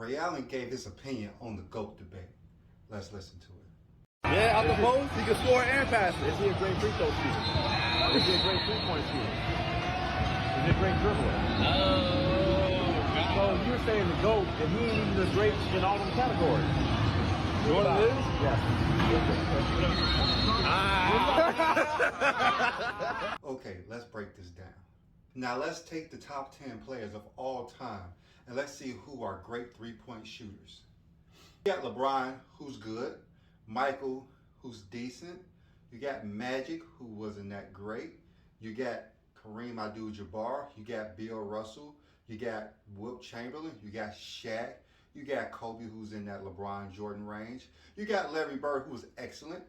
Ray Allen gave his opinion on the GOAT debate. Let's listen to it. Yeah, out the post, he can score and pass it. Is he a great free throw shooter? Is he a great three-point shooter? Is he a great dribbler? So you're saying the GOAT, and he ain't even as great in all them categories. Jordan is? Yes. Okay, let's break this down. Now let's take the top 10 players of all time and let's see who are great three-point shooters. You got LeBron, who's good. Michael, who's decent. You got Magic, who wasn't that great. You got Kareem Abdul-Jabbar. You got Bill Russell. You got Wilt Chamberlain. You got Shaq. You got Kobe, who's in that LeBron Jordan range. You got Larry Bird, who was excellent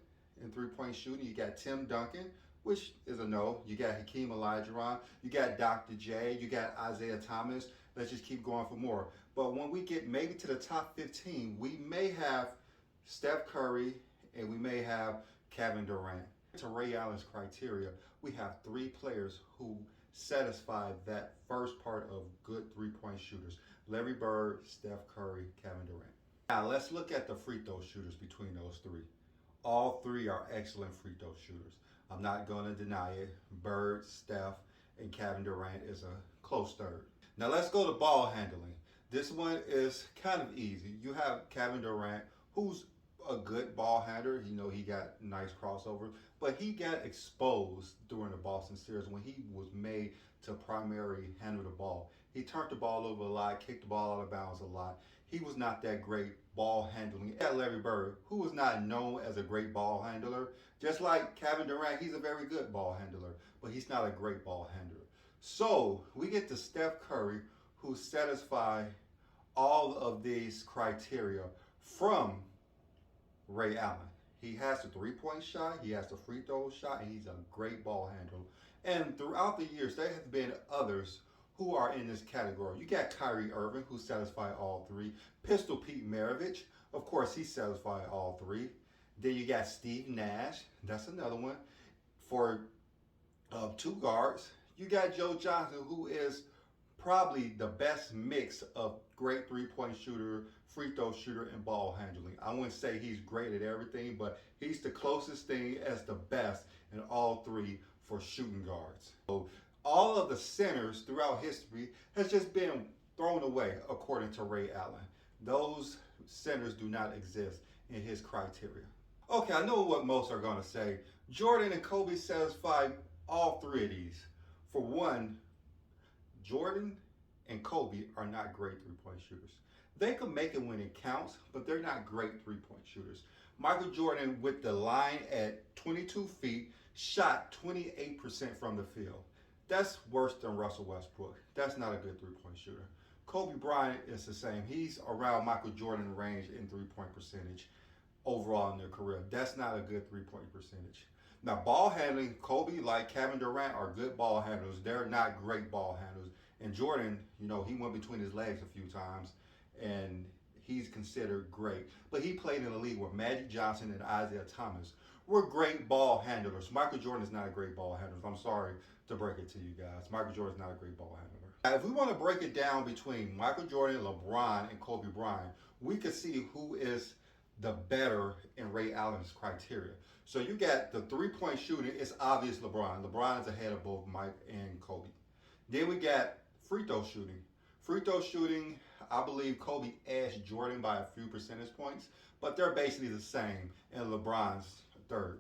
in three-point shooting. You got Tim Duncan, which is a no. You got Hakeem Olajuwon. You got Dr. J. You got Isaiah Thomas. Let's just keep going for more. But when we get maybe to the top 15, we may have Steph Curry and we may have Kevin Durant. To Ray Allen's criteria, we have three players who satisfy that first part of good three-point shooters. Larry Bird, Steph Curry, Kevin Durant. Now let's look at the free throw shooters between those three. All three are excellent free throw shooters. I'm not going to deny it. Bird, Steph, and Kevin Durant is a close third. Now let's go to ball handling. This one is kind of easy. You have Kevin Durant, who's a good ball handler. You know, he got nice crossovers, but he got exposed during the Boston series when he was made to primarily handle the ball. He turned the ball over a lot, kicked the ball out of bounds a lot. He was not that great ball handling. You got Larry Bird, who was not known as a great ball handler. Just like Kevin Durant, he's a very good ball handler, but he's not a great ball handler. So we get to Steph Curry, who satisfies all of these criteria from Ray Allen. He has the three-point shot, he has the free throw shot, and he's a great ball handler. And throughout the years, there have been others who are in this category. You got Kyrie Irving, who satisfied all three. Pistol Pete Maravich, of course, he satisfied all three. Then you got Steve Nash, that's another one. For two guards, you got Joe Johnson, who is probably the best mix of great three-point shooter, free throw shooter, and ball handling. I wouldn't say he's great at everything, but he's the closest thing as the best in all three for shooting guards. So all of the centers throughout history has just been thrown away according to Ray Allen. Those centers do not exist in his criteria. Okay, I know what most are going to say. Jordan and Kobe satisfy all three of these. For one, Jordan and Kobe are not great three-point shooters. They can make it when it counts, but they're not great three-point shooters. Michael Jordan, with the line at 22 feet, shot 28% from the field. That's worse than Russell Westbrook. That's not a good three-point shooter. Kobe Bryant is the same. He's around Michael Jordan range in three-point percentage overall in their career. That's not a good three-point percentage. Now, ball handling, Kobe, like Kevin Durant, are good ball handlers. They're not great ball handlers. And Jordan, you know, he went between his legs a few times, and he's considered great. But he played in a league where Magic Johnson and Isaiah Thomas were great ball handlers. Michael Jordan is not a great ball handler. I'm sorry to break it to you guys. Michael Jordan is not a great ball handler. Now, if we want to break it down between Michael Jordan, LeBron, and Kobe Bryant, we can see who is the better in Ray Allen's criteria. So you got the three-point shooting. It's obvious LeBron. LeBron is ahead of both Mike and Kobe. Then we got free throw shooting. Free throw shooting, I believe Kobe edged Jordan by a few percentage points, but they're basically the same, and LeBron's third.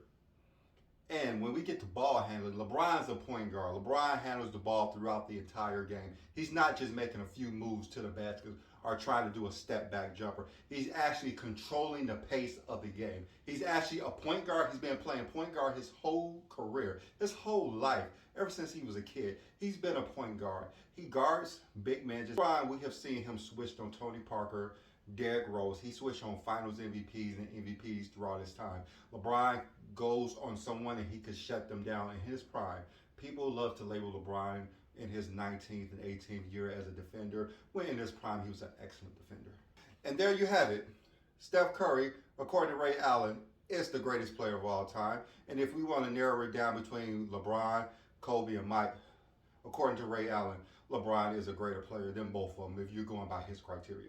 And when we get to ball handling, LeBron's a point guard. LeBron handles the ball throughout the entire game. He's not just making a few moves to the basket or trying to do a step back jumper. He's actually controlling the pace of the game. He's actually a point guard. He's been playing point guard his whole career, his whole life, ever since he was a kid. He's been a point guard. He guards big men. LeBron, we have seen him switched on Tony Parker, Derrick Rose. He switched on finals MVPs and MVPs throughout his time. LeBron goes on someone and he could shut them down in his prime. People love to label LeBron in his 19th and 18th year as a defender, when in his prime he was an excellent defender. And there you have it. Steph Curry, according to Ray Allen, is the greatest player of all time. And if we want to narrow it down between LeBron, Kobe, and Mike, according to Ray Allen, LeBron is a greater player than both of them if you're going by his criteria.